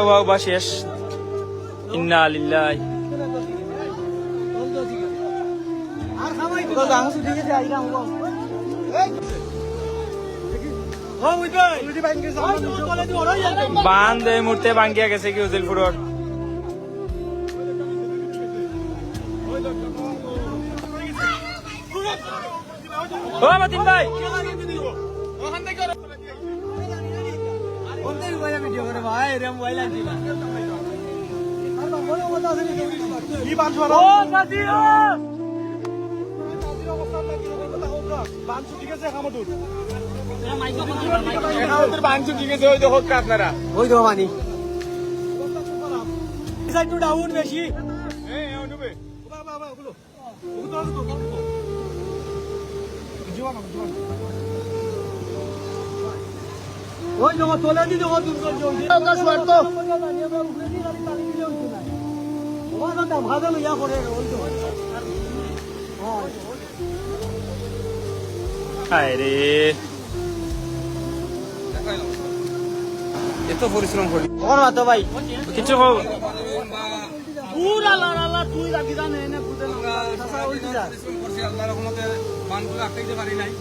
বাবা শেষ ইন্না লিল্লাহি বান্ধ এই মুহূর্তে ভাঙ্গিয়া গেছে কি উজিলপুরের ও মাতিন ভাই আপনারা ওই তো মানি ডাউন বেশি ওই জমা তোলে দিতে ও দুর্গা স্বার্থ ভালো ইয়া করে রে এত পরিশ্রম করি তো ভাই কিছু হোক তুই লাগি জানে আল্লাহর রহমতে বানগুলো আটকাইতে পারি নাই